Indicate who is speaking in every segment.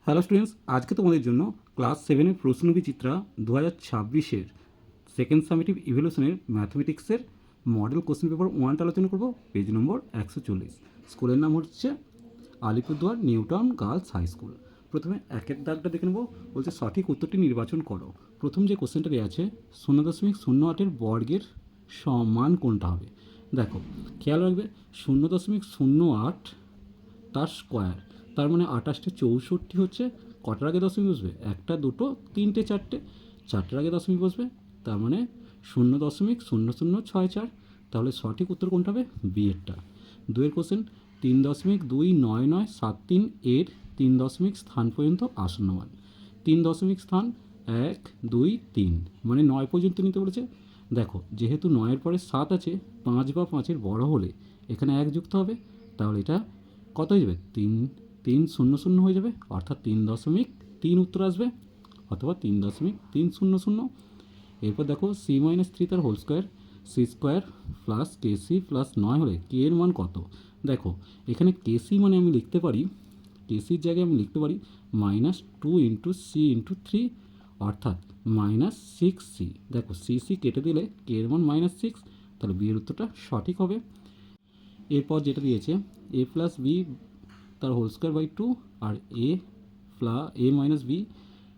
Speaker 1: Hello students, আজকে তোমাদের জন্য ক্লাস 7-এর প্রশ্নবিচিত্রা 2026-এর সেকেন্ড সামেটিভ ইভ্যালুয়েশনের ম্যাথমেটিক্সের মডেল কোশ্চেন পেপার 1টা আলোচনা করব। Page number 140। স্কুলের নাম হচ্ছে Alipurduar new town girls high school. প্রথমে একের দাগটা দেখে নেব। বলছে সঠিক উত্তরটি নির্বাচন করো। প্রথম যে কোশ্চেনটা দেওয়া আছে 0.08-এর বর্গের সমান কোনটা হবে। দেখো, খেয়াল রাখবে 0.08 তার স্কোয়ার, তার মানে 28-64 হচ্ছে কটার আগে দশমিক বসবে? একটা, দুটো, তিনটে, চারটে, চারটের আগে দশমিক বসবে, তার মানে 0.0064। তাহলে সঠিক উত্তর কোনটা হবে? বি এরটা। দুয়ের কোশ্চেন 3.299973 এর 3 দশমিক স্থান পর্যন্ত আসন্ন মান। 3 দশমিক স্থান 1, 2, 3, মানে 9 পর্যন্ত নিতে বলেছে। দেখো, যেহেতু 9-এর পরে 7 আছে, 5 বা 5-এর বড় হলে এখানে 1 যুক্ত হবে, তাহলে এটা কত হয়ে যাবে? 3.300 হয়ে যাবে, অর্থাৎ 3.3 উত্তর আসবে, অথবা 3.300। এরপর দেখো c-3 তার whole square, c square plus k c plus 9 হলে কে এর মান কত? দেখো, এখানে কেসি মানে আমি লিখতে পারি, কেসির জায়গায় আমি লিখতে পারি -2 ইন্টু সি ইন্টু 3, অর্থাৎ -6c। দেখো, সি কেটে দিলে কে এর মান -6, তাহলে বি এর উত্তরটা সঠিক হবে। এরপর যেটা দিয়েছে এ প্লাস বি তার হোল স্কোয়ার বাই 2 আর এ মাইনাস বি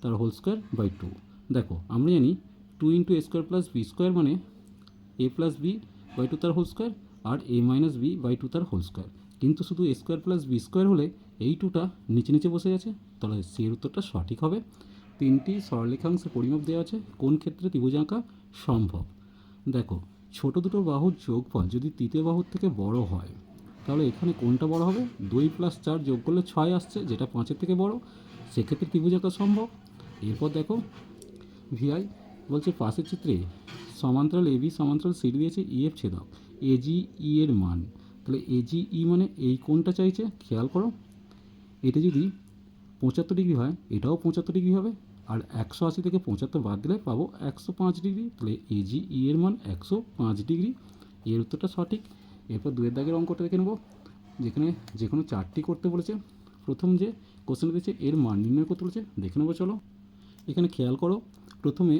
Speaker 1: তার হোল স্কোয়ার বাই 2। দেখো, আমরা জানি 2 into a square plus b square মানে এ প্লাস বি বাই 2 তার হোল স্কোয়ার, আর এ মাইনাস বি বাই 2 তার হোল স্কোয়ার। কিন্তু শুধু a square plus b square হলে এই 2টা নিচে নিচে বসে গেছে, তাহলে সি এর উত্তরটা সঠিক হবে। 3টি সরলরেখাংশে পরিমাপ দেওয়া আছে, কোন ক্ষেত্রে ত্রিভুজ আঁকা সম্ভব। দেখো, ছোট দুটো বাহুর যোগফল যদি তৃতীয় বাহুর থেকে বড় হয়, তাহলে এখানে কোনটা বড় হবে? 2 প্লাস 4 যোগ করলে 6 আসছে, যেটা 5-এর থেকে বড়, সেক্ষেত্রে ত্রিভুজ আঁকা সম্ভব। এরপর দেখো ভিআই বলছে পাশের চিত্রে সমান্তরাল এবি সমান্তরাল সিডি দিয়েছে, ইএফ ছেদক এজি ই এর মান। তাহলে এজি ই মানে এই কোণটা চাইছে, খেয়াল করো, এটা যদি 75 ডিগ্রি হয়, এটাও 75 ডিগ্রি হবে, আর 180 থেকে 75 বাদ দিলে পাবো 105 ডিগ্রি। তাহলে এজি ই এর মান 105 ডিগ্রি, এর উত্তরটা সঠিক। এরপর দুয়ের দাগের অঙ্কটা দেখে নেব, যেখানে যে কোনো 4টি করতে বলেছে। প্রথম যে কোশ্চেন দিয়েছে এর মান নির্ণয় করতে বলেছে, দেখে নেবো চলো। এখানে খেয়াল করো, প্রথমে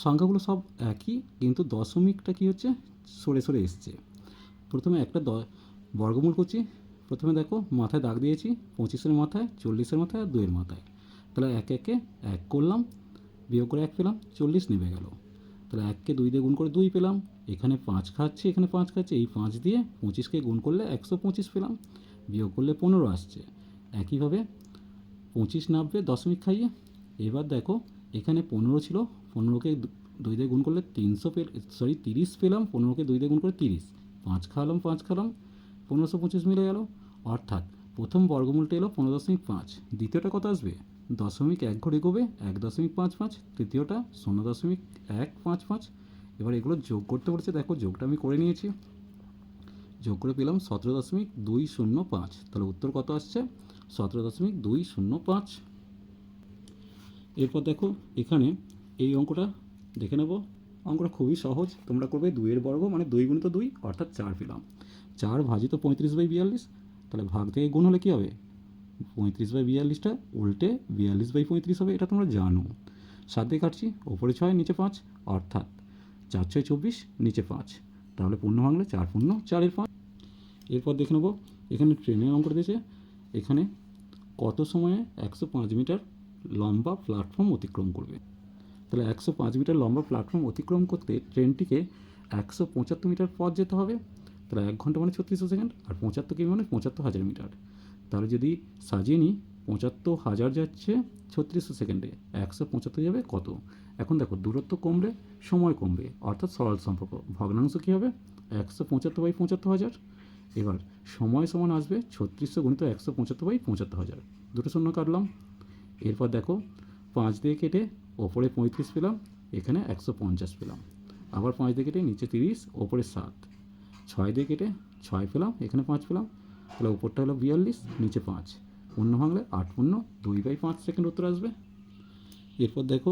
Speaker 1: সংখ্যাগুলো সব একই, কিন্তু দশমিকটা কী হচ্ছে? সরে সরে এসছে। প্রথমে একটা বর্গমূল করছি। প্রথমে দেখো মাথায় দাগ দিয়েছি, 25-এর মাথায়, 40-এর মাথায় আর 2-এর মাথায়। তাহলে একে একে 1 করলাম, বিয়োগ করে 1 পেলাম, 40 নেমে গেল। তাহলে 1কে 2 দিয়ে গুণ করে 2 পেলাম, এখানে 5 খাচ্ছি, এখানে 5 খাচ্ছি, এই 5 দিয়ে 25কে গুণ করলে 125 পেলাম, বিয়োগ করলে 15 আসছে। একইভাবে 25 নামবে দশমিক খাইয়ে। এবার দেখো, এখানে 15 ছিল, 15কে 2 দিয়ে গুণ করলে 30 পেলাম, 15কে 2 দিয়ে গুণ করে 30, 5 খাওয়ালাম, 5 খাওয়ালাম, 1525 মিলে গেল। অর্থাৎ প্রথম বর্গমূলটা এলো 15.5, দ্বিতীয়টা কত আসবে? 0.1 ঘর এগোবে 1.55, তৃতীয়টা 0.155। এবার এগুলো যোগ করতে বলেছে, দেখো যোগটা আমি করে নিয়েছি, যোগ করে পেলাম 17.205। তাহলে উত্তর কত আসছে? 17.205। এরপর দেখো, এখানে এই অঙ্কটা দেখে নেব। অঙ্কটা খুবই সহজ, তোমরা করবে 2-এর বর্গ মানে 2 গুণিত 2, অর্থাৎ 4 পেলাম। 4 ভাজিত 35/42, তাহলে ভাগ থেকে গুণ হলে কী হবে? 35/42টা উল্টে 42/35 হবে, এটা তোমরা জানো। 7 দিয়ে কাটছি, ওপরে 6 নিচে 5, অর্থাৎ 4 6 24, নিচে 5, তাহলে পূর্ণ ভাঙলে 4 পূর্ণ 4-এর 5। এরপর দেখে নেব, এখানে ট্রেনের অঙ্কটা দিয়েছে। এখানে কত সময়ে 105 মিটার লম্বা প্ল্যাটফর্ম অতিক্রম করবে। তাহলে 105 মিটার লম্বা প্ল্যাটফর্ম অতিক্রম করতে ট্রেনটিকে 175 মিটার পথ যেতে হবে। তাহলে 1 ঘন্টা মানে 3600 সেকেন্ড, আর 75 কিমি মানে 75,000 মিটার। তাহলে যদি সাজিয়ে নিই, 75,000 যাচ্ছে 3600 সেকেন্ডে, 175 যাবে কত? এখন দেখো, দূরত্ব কমলে সময় কমবে, অর্থাৎ সরল সম্পর্ক, ভগ্নাংশ কী হবে? 175/75,000। এবার সময় সমান আসবে 3600 গুণিত 175/75,000, দুটো শূন্য কাটলাম। এরপর দেখো, 5 দিয়ে কেটে ওপরে 35 পেলাম, এখানে 150 পেলাম, আবার 5 দিয়ে কেটে নিচে 30, ওপরে 7, 6 দিয়ে কেটে 6 পেলাম, এখানে 5 পেলাম, তাহলে উপরটা হলো 42, নিচে 5, পূর্ণ ভাঙলে 8 পূর্ণ 2/5 সেকেন্ড উত্তর আসবে। এরপর দেখো,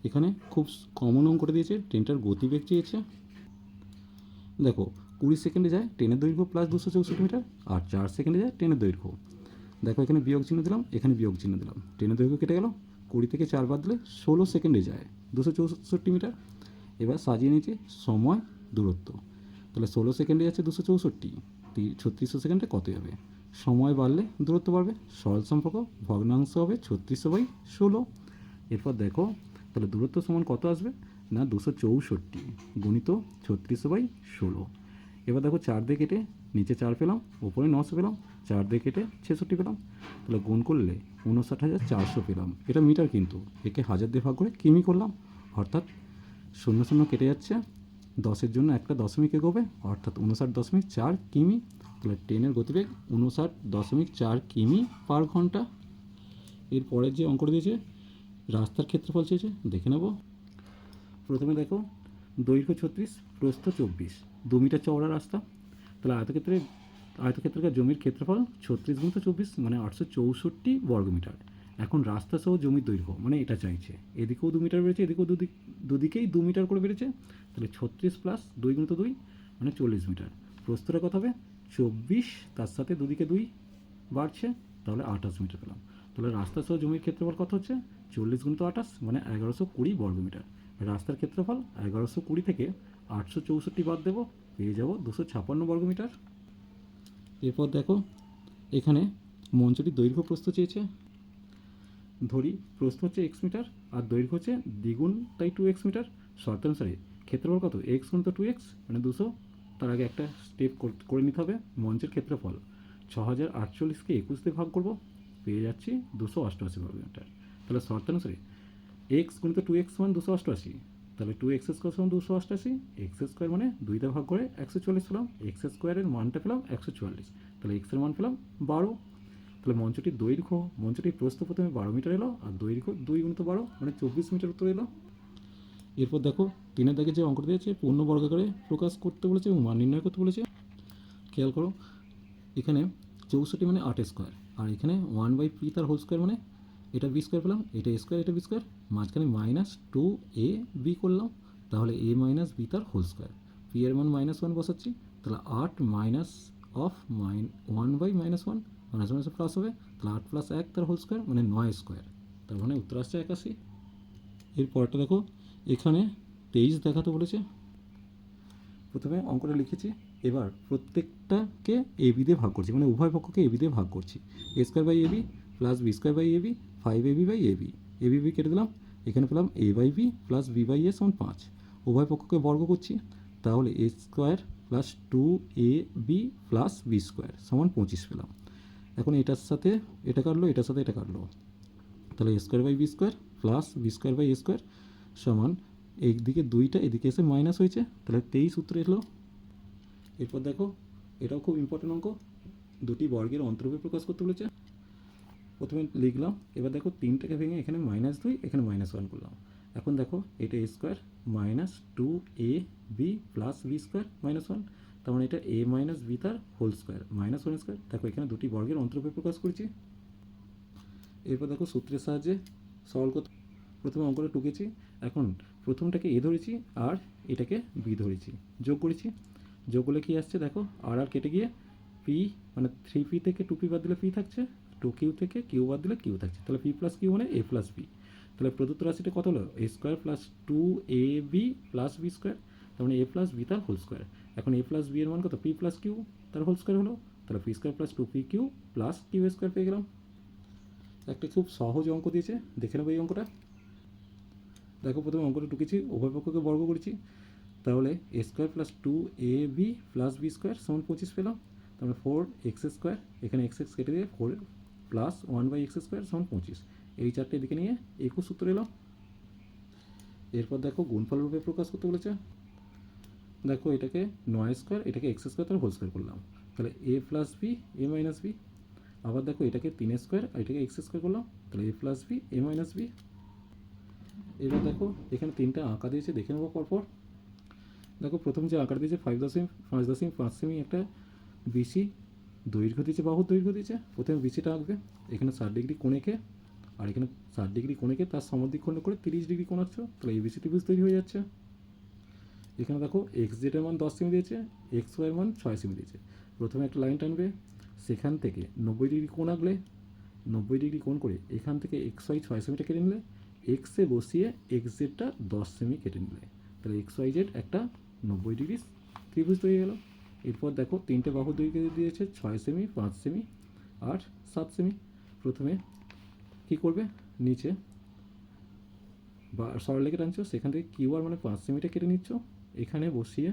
Speaker 1: এখানে খুব কমন অঙ্কটা দিয়েছে, ট্রেনটার গতিবেগ চেয়েছে। দেখো, 20 সেকেন্ডে যায় ট্রেনের দৈর্ঘ্য প্লাস 264 মিটার, আর 4 সেকেন্ডে যায় ট্রেনের দৈর্ঘ্য। দেখো এখানে বিয়োগ চিহ্ন দিলাম, এখানে বিয়োগ চিহ্ন দিলাম, ট্রেনের দৈর্ঘ্য কেটে গেল, 20 থেকে 4 বাদ দিলে 16 সেকেন্ডে যায় 264 মিটার। এবার সাজিয়ে নিয়েছি সময় দূরত্ব, তাহলে 16 সেকেন্ডে যাচ্ছে 264, 3600 সেকেন্ডে কত যাবে? সময় বাড়লে দূরত্ব বাড়বে, সরল সম্পর্ক, ভগ্নাংশ হবে 3600/16। এরপর দেখো তাহলে দূরত্ব সমান কত আসবে না 264 গুণিত 3600/16। এবার দেখো 4 দিয়ে কেটে নিচে 4 পেলাম, উপরে 900 পেলাম, 4 দিয়ে কেটে 66 পেলাম, তাহলে গুণ করলে 59,400 পেলাম। এটা মিটার, কিন্তু একে 1000 দিয়ে ভাগ করে কিমি করলাম, অর্থাৎ 0 কেটে যাচ্ছে, 10-এর জন্য একটা দশমিক এগোবে, অর্থাৎ 59.4 কিমি। তাহলে ট্রেনের গতিবেগ 59.4 কিমি পার ঘন্টা। এর পরের যে অঙ্কটা দিয়েছে রাস্তার ক্ষেত্রফল চেয়েছে, দেখে নেব। প্রথমে দেখো দৈর্ঘ্য 36, প্রস্থ 24, 2 মিটার চওড়া রাস্তা। তাহলে আয়তক্ষেত্রকার জমির ক্ষেত্রফল 36 গুণিত 24 মানে 864 বর্গমিটার। এখন রাস্তা সহ জমির দৈর্ঘ্য মানে এটা চাইছে, এদিকেও 2 মিটার বেড়েছে, এদিকেও দুদিকেই 2 মিটার করে বেড়েছে, তাহলে 36 প্লাস 2 গুণিত 2 মানে 40 মিটার। প্রস্থটা কত হবে 24, তার সাথে দুদিকে 2 বাড়ছে, তাহলে 28 মিটার পেলাম। তাহলে রাস্তা সহ জমির ক্ষেত্রফল কত হচ্ছে 40 গুণিত 28 মানে 1120 বর্গমিটার। রাস্তার ক্ষেত্রফল 1120 থেকে 864 বাদ দেবো, পেয়ে যাবো 256 বর্গমিটার। এরপর দেখো এখানে মঞ্চটির দৈর্ঘ্য প্রস্থ চেয়েছে, ধরি প্রস্থ হচ্ছে এক্স মিটার আর দৈর্ঘ্য হচ্ছে দ্বিগুণ, তাই 2x মিটার। শর্তানুসারে ক্ষেত্রফল কত এক্স গুণিত 2x মানে 200। তার আগে একটা স্টেপ করে নিতে হবে, মঞ্চের ক্ষেত্রফল 6048কে 21 দিয়ে ভাগ করবো, পেয়ে যাচ্ছি 288 বর্গমিটার। তাহলে শর্তানুসারে এক্স গুণিত 2x মান 288, তাহলে 2x স্কোয়ার সমান 288, এক্স স্কোয়ার মানে 2 দিয়ে ভাগ করে 140 পেলাম, এক্স স্কোয়ারের মানটা পেলাম 144, তাহলে এক্সের মান পেলাম 12। তাহলে মঞ্চটির প্রস্থ প্রথমে 12 মিটার এলো আর দৈর্ঘ্য 2 গুণিত 12 মানে 24 মিটার উত্তর এলো। এরপর দেখো 3-এর দাগে যে অঙ্কটা দিয়েছে পূর্ণ বর্গাকারে প্রকাশ করতে বলেছে এবং মান নির্ণয় করতে বলেছে। খেয়াল করো এখানে 64 মানে 8 স্কোয়ার, আর এখানে 1/p তার হোল স্কোয়ার মানে এটা বি স্কোয়ার পেলাম, এটা এ স্কোয়ার, এটা বি স্কোয়ার, মাঝখানে -2ab করলাম, তাহলে a মাইনাস বি তার হোল স্কোয়ার। পি এর মান -1 বসাচ্ছি, তাহলে 8 minus of 1/-1 minus minus plus হবে, তাহলে 8 + 1 তার হোল স্কোয়ার মানে 9 স্কোয়ার, তার মানে উত্তর আসছে 81। এর পরটা দেখো এখানে 23 দেখাতে বলেছে। প্রথমে অঙ্কটা লিখেছি, এবার প্রত্যেকটাকে এবি দিয়ে ভাগ করছি, মানে উভয় পক্ষকে এবি দিয়ে ভাগ করছি। a square by a b plus b square by a b 5ab/এবি, এবি কেটে দিলাম, এখানে পেলাম a/বি প্লাস b/a সমান 5। উভয় পক্ষকে বর্গ করছি, তাহলে a square plus 2ab plus b square সমান 25 পেলাম। এখন এটার সাথে এটা কাটলো, এটার সাথে এটা কাটলো, তাহলে a square by b square plus b square by a square সমান একদিকে 2টা এদিকে এসে মাইনাস হয়েছে, তাহলে 23 উত্তর এলো। এরপর দেখো এটাও খুব ইম্পর্টেন্ট অঙ্ক, দুটি বর্গের অন্তরূপে প্রকাশ করতে বলেছে। প্রথমে লিখলাম, এবার দেখো 3টাকে ভেঙে এখানে -2 এখানে -1 করলাম। এখন দেখো এটা a square minus 2ab plus b square -1, তার মানে এটা a মাইনাস বি তার হোল স্কোয়ার -1 স্কোয়ার। দেখো এখানে দুটি বর্গের অন্তরূপে প্রকাশ করেছি। এরপর দেখো সূত্রের সাহায্যে সলভ করতে, প্রথমে অঙ্কটা টুকেছি, এখন প্রথমটাকে এ ধরেছি আর এটাকে বি ধরেছি, যোগ করেছি, যোগ করলে কী আসছে দেখো আর কেটে গিয়ে পি মানে 3p থেকে 2p বাদ দিলে পি থাকছে, 2q থেকে কিউ বাদ দিলে কিউ থাকছে, তাহলে পি প্লাস কিউ মানে a প্লাস বি। তাহলে প্রদত্ত রাশিটা কত হলো a square plus 2ab plus b square, তার মানে a প্লাস বি তার হোল স্কোয়ার। এখন a প্লাস বি এর মান কত পি প্লাস কিউ তার হোল স্কোয়ার হলো, তাহলে p square plus 2pq plus q square পেয়ে গেলাম। একটা খুব সহজ অঙ্ক দিয়েছে, দেখে নেবো এই অঙ্কটা। দেখো প্রথমে অঙ্কটা টুকেছি, উভয় পক্ষকে বর্গ করেছি, তাহলে a square plus 2ab plus b square সমান 25 পেলাম, তাহলে 4x স্কোয়ার, এখানে x কেটে দিয়ে 4 প্লাস 1/x স্কোয়ার সমান 25, এই চারটে এদিকে নিয়ে 21 সূত্র এলো। এরপর দেখো গুণফল রূপে প্রকাশ করতে বলেছে, দেখো এটাকে 9 স্কোয়ার, এটাকে x স্কোয়ার তার হোল স্কোয়ার করলাম, তাহলে a plus b a minus b. আবার দেখো এটাকে 3 স্কোয়ার আর এটাকে x স্কোয়ার করলাম, তাহলে a plus b a minus b. এবার দেখো এখানে 3টা আঁকা দিয়েছে, দেখে নেবো পরপর। দেখো প্রথম যে আঁকাটা দিয়েছে 5.5 সেমি একটা বিসি দৈর্ঘ্য দিয়েছে, বাহুর দৈর্ঘ্য দিয়েছে। প্রথমে বিসিটা আঁকবে, এখানে 60 ডিগ্রি কোণেকে আর এখানে 60 ডিগ্রি কোণেকে তার সমদ্বিখণ্ড করে 30 ডিগ্রি কোণ আঁকছো, তাহলে এবিসি ত্রিভুজ তৈরি হয়ে যাচ্ছে। এখানে দেখো এক্স জেডের মান 10 সেমি দিয়েছে, এক্স ওয়াইয়ের মান 6 সেমি দিয়েছে। প্রথমে একটা লাইন টানবে, সেখান থেকে 90 ডিগ্রি কোণ আঁকলে 90 ডিগ্রি কোণ করে এখান থেকে এক্স ওয়াই 6 সেমিটা কেটে নিলে এক্সে বসিয়ে এক্স জেডটা 10 সেমি কেটে নিলে তাহলে এক্স ওয়াই জেড একটা 90 ডিগ্রি ত্রিভুজ তৈরি হলো। এরপর দেখো তিনটে বাহু দৈর্ঘ্য দিয়েছে 6 সেমি, 5 সেমি আর 7 সেমি। প্রথমে কী করবে, নিচে বা সরলরেখা টানছো, সেখান থেকে কিউ আর মানে 5 সেমিটা কেটে নিচ্ছ, এখানে বসিয়ে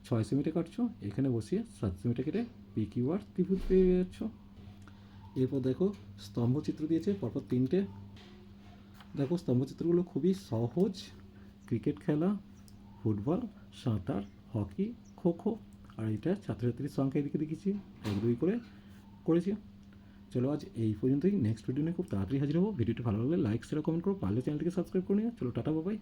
Speaker 1: 6 সেমিটা কাটছো, এখানে বসিয়ে 7 সেমিটা কেটে পি কিউ আর ত্রিভুজ পেয়ে যাচ্ছ। এরপর দেখো স্তম্ভচিত্র দিয়েছে পরপর তিনটে। দেখো স্তম্ভচিত্রগুলো খুবই সহজ, ক্রিকেট খেলা, ফুটবল, সাঁতার, হকি, খোখো, আর এটা ছাত্রছাত্রীর সংখ্যা এদিকে দেখিয়েছি 1 2 করে করেছি। চলো আজ এই পর্যন্তই, নেক্সট ভিডিও নিয়ে খুব তাড়াতাড়ি হাজির হবো। ভিডিওটি ভালো লাগলে লাইক শেয়ার কমেন্ট করো, পারলে চ্যানেলটিকে সাবস্ক্রাইব করে নিও। চলো টাটা বাবাই।